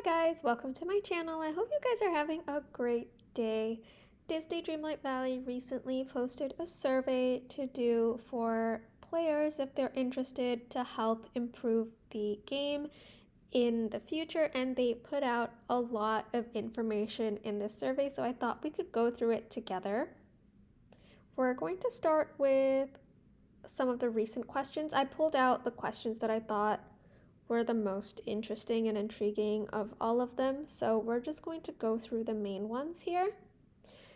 guys, welcome to my channel. I hope you guys are having a great day. Disney Dreamlight Valley recently posted a survey to do for players if they're interested to help improve the game in the future, and they put out a lot of information in this survey, so I thought we could go through it together. We're going to start with some of the recent questions. I pulled out the questions that I thought were the most interesting and intriguing of all of them, so we're just going to go through the main ones here.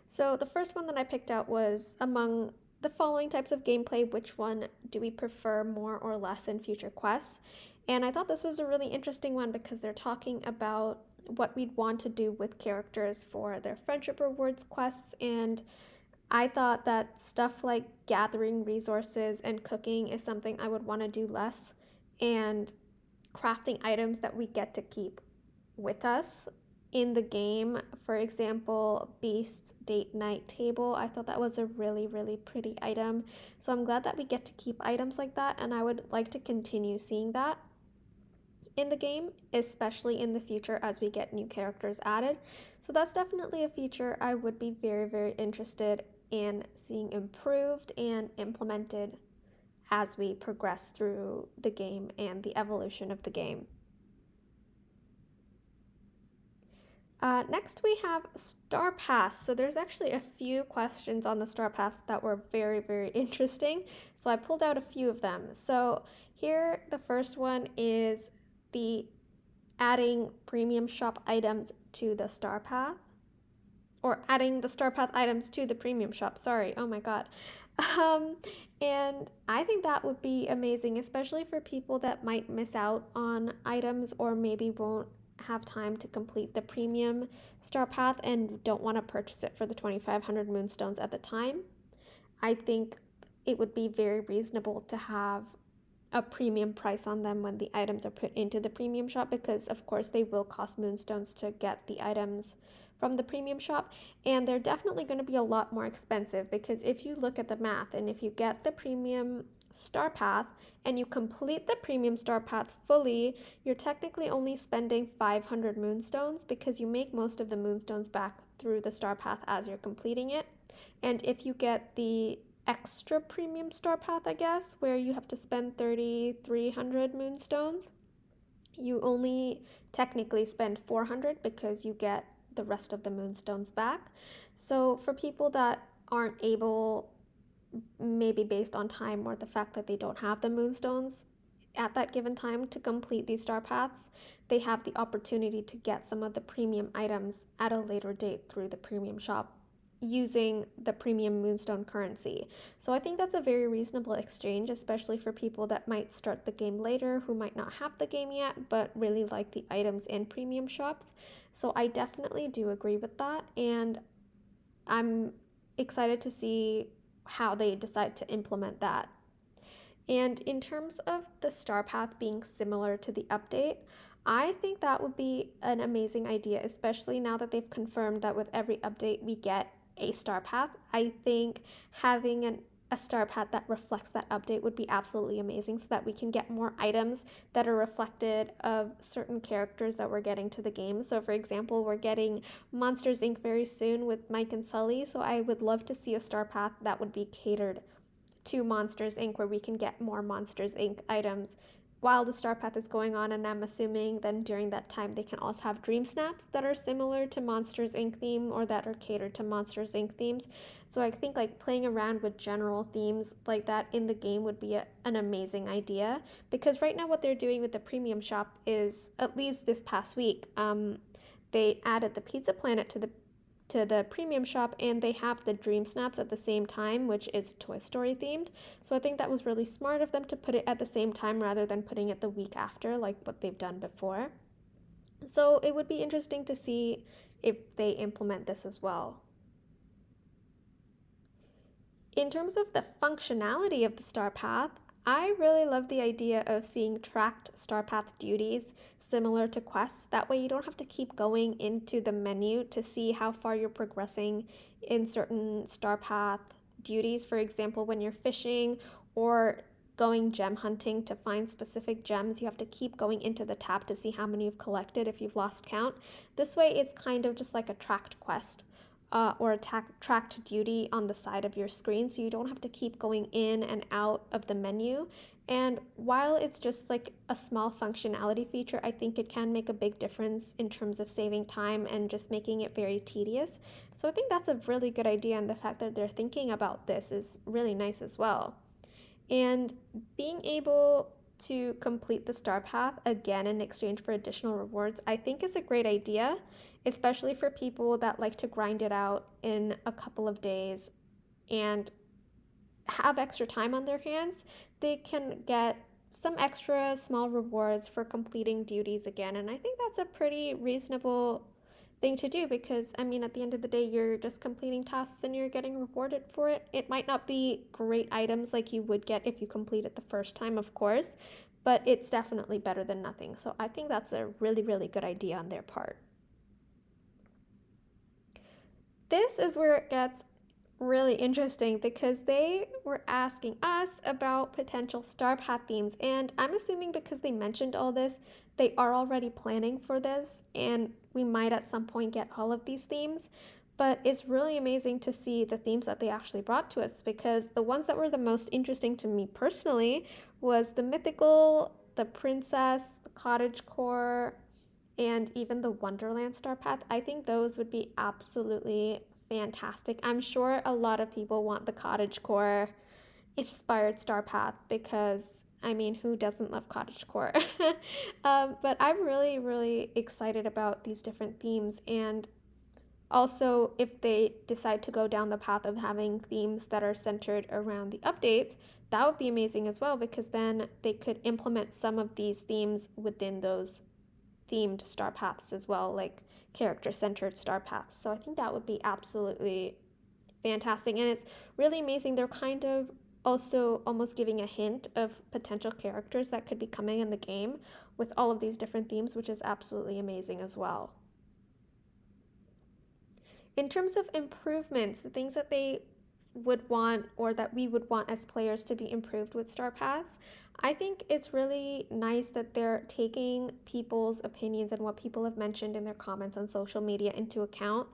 So the first one that I picked out was, among the following types of gameplay, which one do we prefer more or less in future quests? And I thought this was a really interesting one because they're talking about what we'd want to do with characters for their friendship rewards quests, and I thought that stuff like gathering resources and cooking is something I would want to do less, and crafting items that we get to keep with us in the game. For example, Beast's date night table. I thought that was a really, really pretty item. So I'm glad that we get to keep items like that, and I would like to continue seeing that in the game, especially in the future as we get new characters added. So that's definitely a feature I would be very, very interested in seeing improved and implemented as we progress through the game and the evolution of the game. Next we have Star Path. So there's actually a few questions on the Star Path that were very, very interesting. So I pulled out a few of them. So here, the first one is the adding premium shop items to the Star Path. Or adding the Star Path items to the premium shop, sorry, oh my god. And I think that would be amazing, especially for people that might miss out on items or maybe won't have time to complete the premium Star Path and don't want to purchase it for the 2,500 moonstones at the time. I think it would be very reasonable to have a premium price on them when the items are put into the premium shop, because of course they will cost moonstones to get the items from the premium shop, and they're definitely going to be a lot more expensive, because if you look at the math and if you get the premium Star Path and you complete the premium Star Path fully, you're technically only spending 500 moonstones, because you make most of the moonstones back through the Star Path as you're completing it. And if you get the extra premium Star Path, I guess, where you have to spend 3,300 moonstones, you only technically spend 400 because you get the rest of the moonstones back. So for people that aren't able, maybe based on time or the fact that they don't have the moonstones at that given time to complete these Star Paths, they have the opportunity to get some of the premium items at a later date through the premium shop using the premium moonstone currency. So I think that's a very reasonable exchange, especially for people that might start the game later, who might not have the game yet but really like the items in premium shops. So I definitely do agree with that, and I'm excited to see how they decide to implement that. And in terms of the Star Path being similar to the update, I think that would be an amazing idea, especially now that they've confirmed that with every update we get a Star Path. I think having a Star Path that reflects that update would be absolutely amazing, so that we can get more items that are reflected of certain characters that we're getting to the game. So for example, we're getting Monsters Inc. very soon with Mike and Sully, so I would love to see a Star Path that would be catered to Monsters Inc., where we can get more Monsters Inc. items while the Star Path is going on, and I'm assuming then during that time they can also have dream snaps that are similar to Monsters Inc. theme or that are catered to Monsters Inc. themes. So I think like playing around with general themes like that in the game would be an amazing idea, because right now what they're doing with the premium shop is, at least this past week, they added the Pizza Planet to the premium shop, and they have the dream snaps at the same time, which is Toy Story themed. So I think that was really smart of them to put it at the same time rather than putting it the week after like what they've done before. So it would be interesting to see if they implement this as well. In terms of the functionality of the Star Path, I really love the idea of seeing tracked Star Path duties similar to quests. That way you don't have to keep going into the menu to see how far you're progressing in certain Star Path duties. For example, when you're fishing or going gem hunting to find specific gems. You have to keep going into the tab to see how many you've collected if you've lost count. This way, it's kind of just like a tracked quest. Or a tracked duty on the side of your screen, so you don't have to keep going in and out of the menu. And while it's just like a small functionality feature, I think it can make a big difference in terms of saving time and just making it very tedious. So I think that's a really good idea, and the fact that they're thinking about this is really nice as well. And being able to complete the star path again in exchange for additional rewards, I think is a great idea, especially for people that like to grind it out in a couple of days and have extra time on their hands. They can get some extra small rewards for completing duties again. And I think that's a pretty reasonable thing to do because, I mean, at the end of the day, you're just completing tasks and you're getting rewarded for it. It might not be great items like you would get if you complete it the first time, of course, but it's definitely better than nothing. So I think that's a really, really good idea on their part. This is where it gets really interesting because they were asking us about potential star path themes, and I'm assuming because they mentioned all this, they are already planning for this, and we might at some point get all of these themes. But it's really amazing to see the themes that they actually brought to us, because the ones that were the most interesting to me personally was the mythical, the princess, the cottage core, and even the Wonderland Star Path. I think those would be absolutely fantastic. I'm sure a lot of people want the cottagecore inspired Star Path because, I mean, who doesn't love cottagecore? But I'm really, really excited about these different themes. And also, if they decide to go down the path of having themes that are centered around the updates, that would be amazing as well, because then they could implement some of these themes within those themed star paths as well, like character centered star paths. So I think that would be absolutely fantastic. And it's really amazing. They're kind of also almost giving a hint of potential characters that could be coming in the game with all of these different themes, which is absolutely amazing as well. In terms of improvements, the things that they would want or that we would want as players to be improved with Star Paths, I think it's really nice that they're taking people's opinions and what people have mentioned in their comments on social media into account.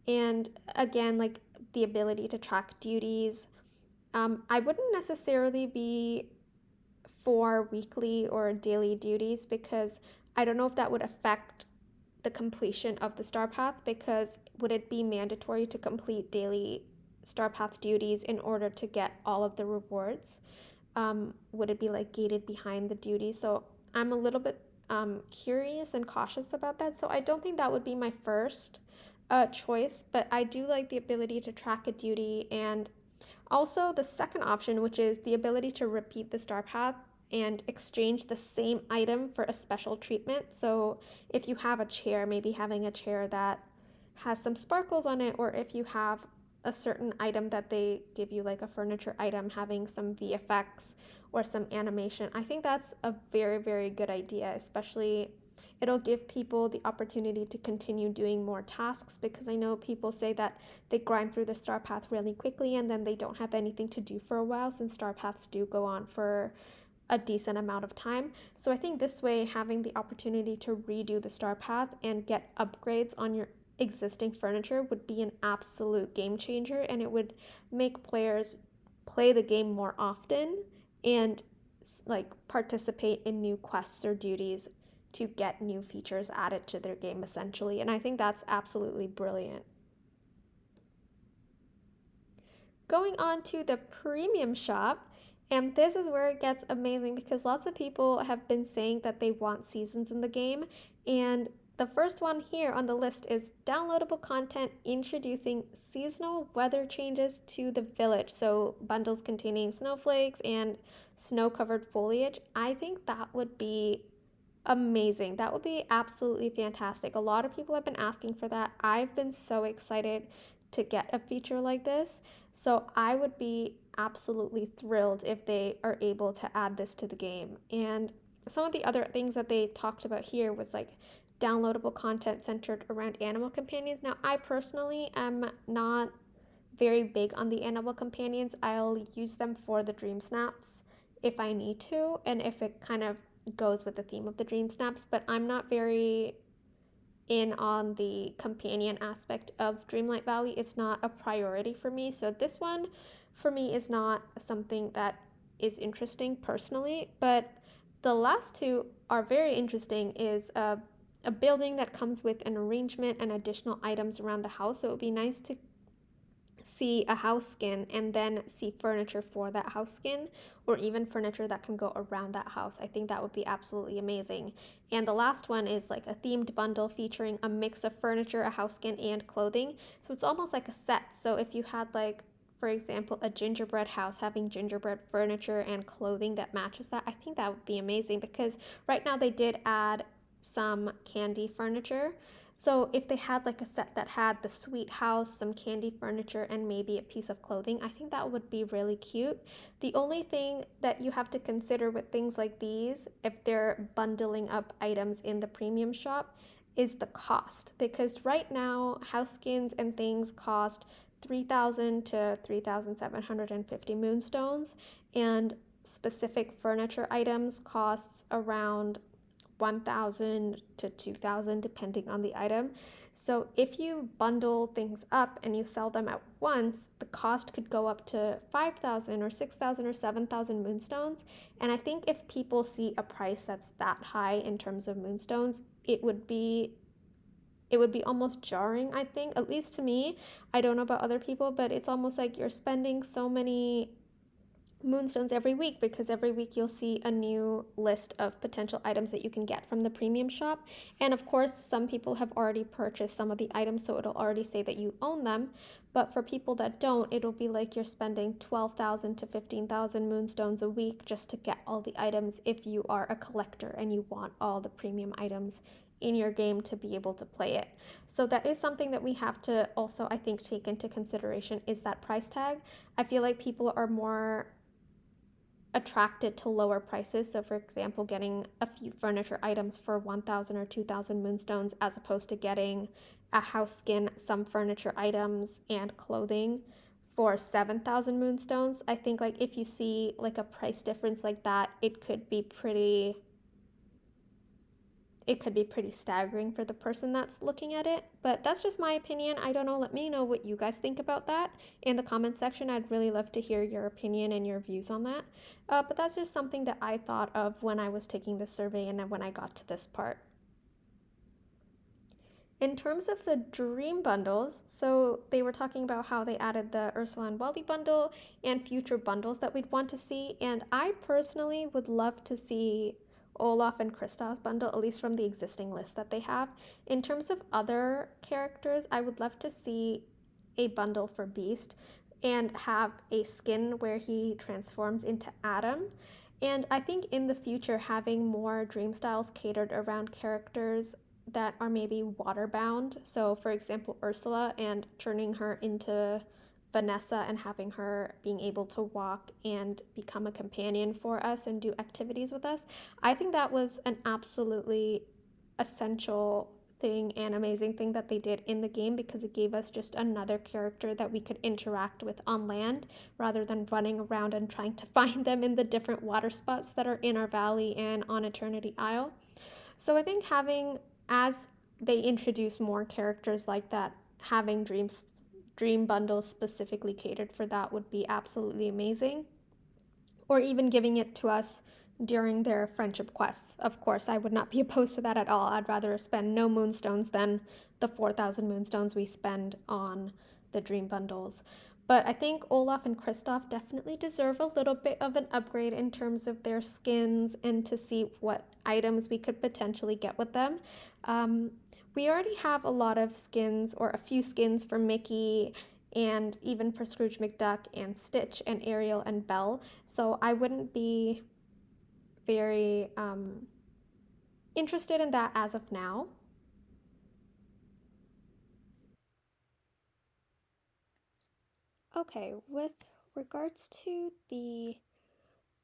And again, like the ability to track duties. I wouldn't necessarily be for weekly or daily duties because I don't know if that would affect the completion of the star path, because would it be mandatory to complete daily star path duties in order to get all of the rewards? Would it be like gated behind the duties? So I'm a little bit curious and cautious about that. So I don't think that would be my first choice, but I do like the ability to track a duty, and also the second option, which is the ability to repeat the star path and exchange the same item for a special treatment. So if you have a chair, maybe having a chair that has some sparkles on it, or if you have a certain item that they give you, like a furniture item, having some VFX or some animation. I think that's a very, very good idea, especially it'll give people the opportunity to continue doing more tasks, because I know people say that they grind through the star path really quickly and then they don't have anything to do for a while, since star paths do go on for a decent amount of time. So I think this way, having the opportunity to redo the star path and get upgrades on your existing furniture would be an absolute game changer, and it would make players play the game more often and like participate in new quests or duties to get new features added to their game essentially. And I think that's absolutely brilliant. Going on to the premium shop, and this is where it gets amazing because lots of people have been saying that they want seasons in the game. And the first one here on the list is downloadable content introducing seasonal weather changes to the village. So, bundles containing snowflakes and snow covered foliage. I think that would be amazing. That would be absolutely fantastic. A lot of people have been asking for that. I've been so excited to get a feature like this. So I would be absolutely thrilled if they are able to add this to the game. And some of the other things that they talked about here was like downloadable content centered around animal companions. Now, I personally am not very big on the animal companions. I'll use them for the dream snaps if I need to and if it kind of goes with the theme of the dream snaps, but I'm not very in on the companion aspect of Dreamlight Valley. It's not a priority for me. So this one for me is not something that is interesting personally, but the last two are very interesting is a building that comes with an arrangement and additional items around the house. So it would be nice to see a house skin and then see furniture for that house skin, or even furniture that can go around that house. I think that would be absolutely amazing. And the last one is like a themed bundle featuring a mix of furniture, a house skin, and clothing. So it's almost like a set. So if you had like, for example, a gingerbread house having gingerbread furniture and clothing that matches that, I think that would be amazing, because right now they did add some candy furniture. So if they had like a set that had the sweet house, some candy furniture, and maybe a piece of clothing, I think that would be really cute. The only thing that you have to consider with things like these, if they're bundling up items in the premium shop, is the cost. Because right now, house skins and things cost 3,000 to 3,750 moonstones, and specific furniture items costs around 1,000 to 2,000 depending on the item. So if you bundle things up and you sell them at once, the cost could go up to 5,000 or 6,000 or 7,000 moonstones. And I think if people see a price that's that high in terms of moonstones, it would be almost jarring, I think, at least to me. I don't know about other people, but it's almost like you're spending so many moonstones every week, because every week you'll see a new list of potential items that you can get from the premium shop. And of course, some people have already purchased some of the items, so it'll already say that you own them. But for people that don't, it'll be like you're spending 12,000 to 15,000 moonstones a week just to get all the items if you are a collector and you want all the premium items in your game to be able to play it. So that is something that we have to also, I think, take into consideration, is that price tag. I feel like people are more attracted to lower prices. So, for example, getting a few furniture items for 1,000 or 2,000 moonstones as opposed to getting a house skin, some furniture items, and clothing for 7,000 moonstones. I think like if you see like a price difference like that, it could be pretty staggering for the person that's looking at it. But that's just my opinion. I don't know. Let me know what you guys think about that in the comment section. I'd really love to hear your opinion and your views on that. But that's just something that I thought of when I was taking this survey and when I got to this part. In terms of the dream bundles, so they were talking about how they added the Ursula and Welly bundle and future bundles that we'd want to see. And I personally would love to see Olaf and Kristoff's bundle, at least from the existing list that they have. In terms of other characters, I would love to see a bundle for Beast and have a skin where he transforms into Adam. And I think in the future, having more dream styles catered around characters that are maybe waterbound. So, for example, Ursula, and turning her into Vanessa and having her being able to walk and become a companion for us and do activities with us. I think that was an absolutely essential thing and amazing thing that they did in the game, because it gave us just another character that we could interact with on land rather than running around and trying to find them in the different water spots that are in our valley and on Eternity Isle. So I think having, as they introduce more characters like that, having dream bundles specifically catered for that would be absolutely amazing. Or even giving it to us during their friendship quests. Of course, I would not be opposed to that at all. I'd rather spend no moonstones than the 4,000 moonstones we spend on the dream bundles. But I think Olaf and Kristoff definitely deserve a little bit of an upgrade in terms of their skins and to see what items we could potentially get with them. Um, we already have a lot of skins, or a few skins for Mickey, and even for Scrooge McDuck and Stitch and Ariel and Belle. So I wouldn't be very interested in that as of now. Okay, with regards to the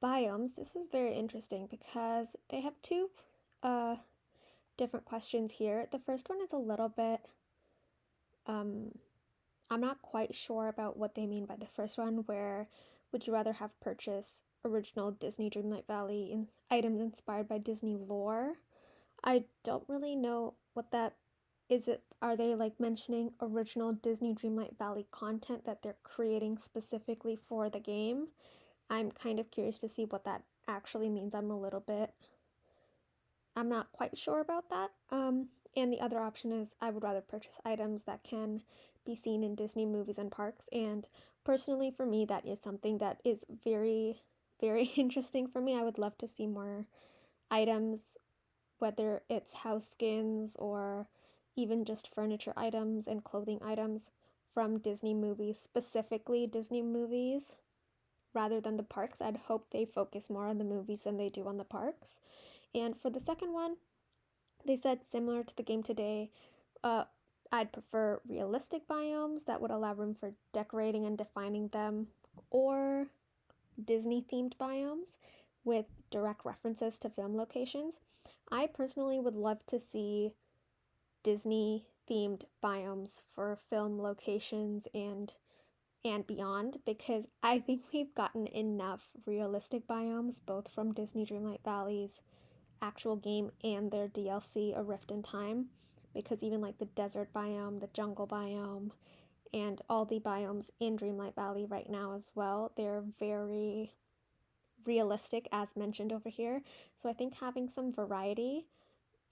biomes, this is very interesting because they have two uh, different questions here. The first one is a little bit, um, I'm not quite sure about what they mean by the first one, where would you rather have purchased original Disney Dreamlight Valley items inspired by Disney lore. I don't really know what that is. It are they like mentioning original Disney Dreamlight Valley content that they're creating specifically for the game? I'm kind of curious to see what that actually means. I'm not quite sure about that. And the other option is I would rather purchase items that can be seen in Disney movies and parks. And personally, for me, that is something that is very, very interesting for me. I would love to see more items, whether it's house skins or even just furniture items and clothing items from Disney movies, specifically Disney movies, rather than the parks. I'd hope they focus more on the movies than they do on the parks. And for the second one, they said similar to the game today, uh, I'd prefer realistic biomes that would allow room for decorating and defining them, or Disney themed biomes with direct references to film locations. I personally would love to see Disney themed biomes for film locations and beyond, because I think we've gotten enough realistic biomes both from Disney Dreamlight Valley's actual game and their DLC A Rift in Time, because even like the desert biome, the jungle biome, and all the biomes in Dreamlight Valley right now as well, they're very realistic as mentioned over here. So I think having some variety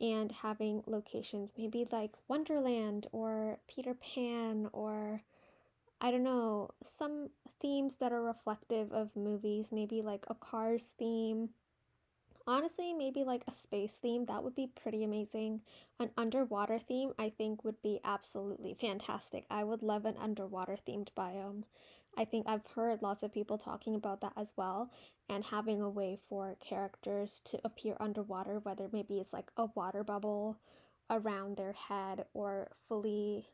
and having locations maybe like Wonderland or Peter Pan, or I don't know, some themes that are reflective of movies, maybe like a Cars theme. Honestly, maybe like a space theme, that would be pretty amazing. An underwater theme, I think, would be absolutely fantastic. I would love an underwater themed biome. I think I've heard lots of people talking about that as well, and having a way for characters to appear underwater, whether maybe it's like a water bubble around their head or fully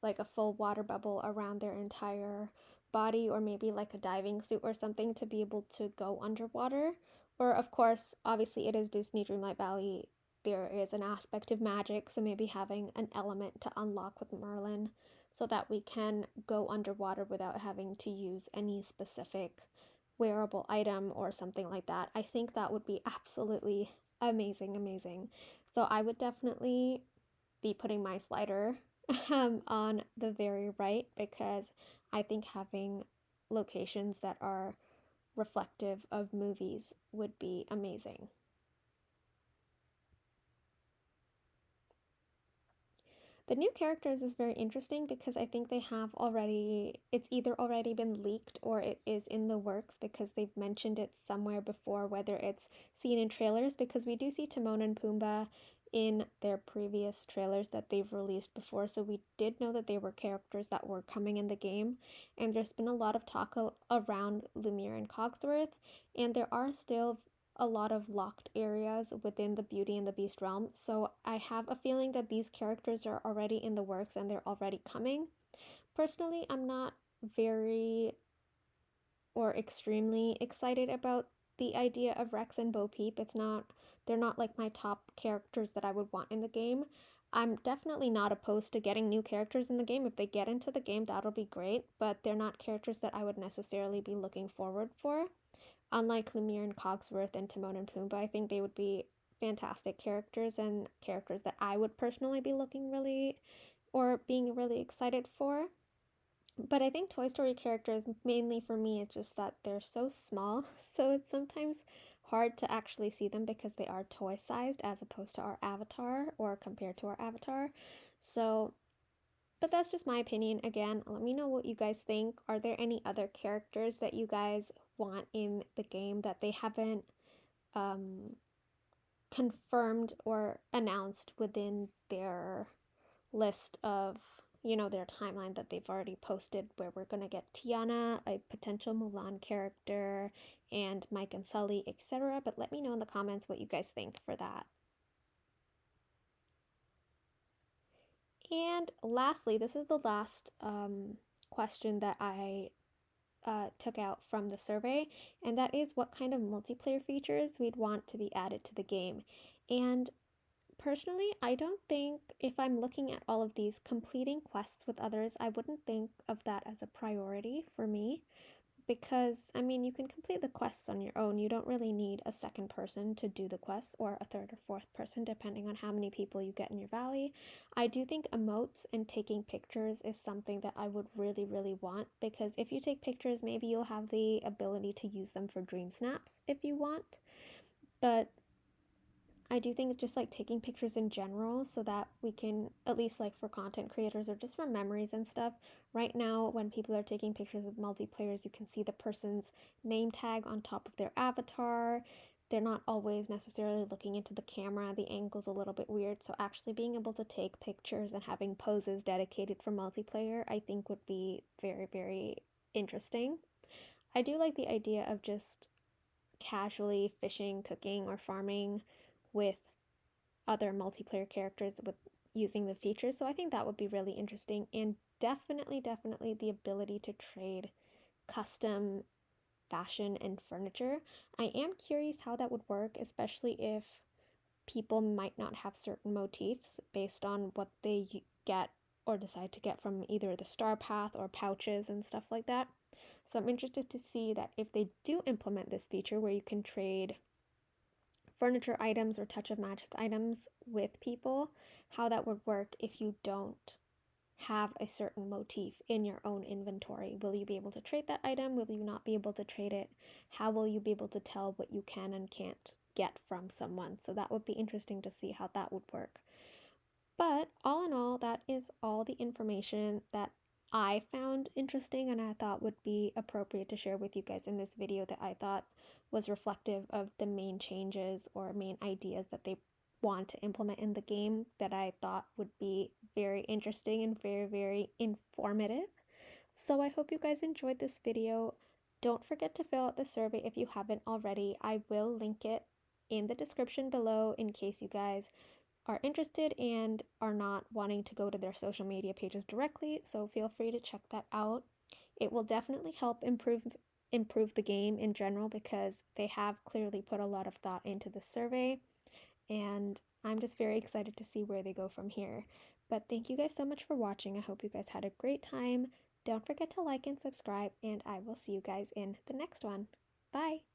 like a full water bubble around their entire body, or maybe like a diving suit or something to be able to go underwater. Or, of course, obviously, it is Disney Dreamlight Valley. There is an aspect of magic, so maybe having an element to unlock with Merlin so that we can go underwater without having to use any specific wearable item or something like that. I think that would be absolutely amazing, amazing. So I would definitely be putting my slider on the very right, because I think having locations that are reflective of movies would be amazing. The new characters is very interesting because I think they have already, it's either already been leaked or it is in the works, because they've mentioned it somewhere before, whether it's seen in trailers, because we do see Timon and Pumbaa in their previous trailers that they've released before. So we did know that they were characters that were coming in the game. And there's been a lot of talk around Lumiere and Cogsworth, and there are still a lot of locked areas within the Beauty and the Beast realm. So I have a feeling that these characters are already in the works and they're already coming. Personally, I'm not very or extremely excited about the idea of Rex and Bo Peep. They're not like my top characters that I would want in the game. I'm definitely not opposed to getting new characters in the game. If they get into the game, that'll be great, but they're not characters that I would necessarily be looking forward for. Unlike Lumiere and Cogsworth and Timon and Pumbaa, I think they would be fantastic characters and characters that I would personally be looking really or being really excited for. But I think Toy Story characters, mainly for me, it's just that they're so small, so it's sometimes hard to actually see them because they are toy sized as opposed to our avatar or compared to our avatar. So, but that's just my opinion. Again, let me know what you guys think. Are there any other characters that you guys want in the game that they haven't um, confirmed or announced within their list of, their timeline that they've already posted, where we're going to get Tiana, a potential Mulan character, and Mike and Sully, etc. But let me know in the comments what you guys think for that. And lastly, this is the last question that I took out from the survey, and that is what kind of multiplayer features we'd want to be added to the game. And personally, I don't think, if I'm looking at all of these, completing quests with others, I wouldn't think of that as a priority for me. because I mean, you can complete the quests on your own. You don't really need a second person to do the quests, or a third or fourth person, depending on how many people you get in your valley. I do think emotes and taking pictures is something that I would really, really want, because if you take pictures, maybe you'll have the ability to use them for dream snaps if you want. But I do think it's just like taking pictures in general so that we can, at least like for content creators or just for memories and stuff. Right now, when people are taking pictures with multiplayers, you can see the person's name tag on top of their avatar. They're not always necessarily looking into the camera. The angle's a little bit weird. So, actually being able to take pictures and having poses dedicated for multiplayer, I think would be very, very interesting. I do like the idea of just casually fishing, cooking, or farming with other multiplayer characters with using the features. So I think that would be really interesting, and definitely the ability to trade custom fashion and furniture. I am curious how that would work, especially if people might not have certain motifs based on what they get or decide to get from either the star path or pouches and stuff like that. So I'm interested to see that if they do implement this feature where you can trade furniture items or touch of magic items with people, how that would work if you don't have a certain motif in your own inventory. Will you be able to trade that item? Will you not be able to trade it? How will you be able to tell what you can and can't get from someone? So that would be interesting to see how that would work. But all in all, that is all the information that I found interesting and I thought would be appropriate to share with you guys in this video, that I thought was reflective of the main changes or main ideas that they want to implement in the game, that I thought would be very interesting and very, very informative. So I hope you guys enjoyed this video. Don't forget to fill out the survey if you haven't already. I will link it in the description below in case you guys are interested and are not wanting to go to their social media pages directly, so feel free to check that out. It will definitely help improve the game in general, because they have clearly put a lot of thought into the survey, and I'm just very excited to see where they go from here. But thank you guys so much for watching. I hope you guys had a great time. Don't forget to like and subscribe, and I will see you guys in the next one. Bye!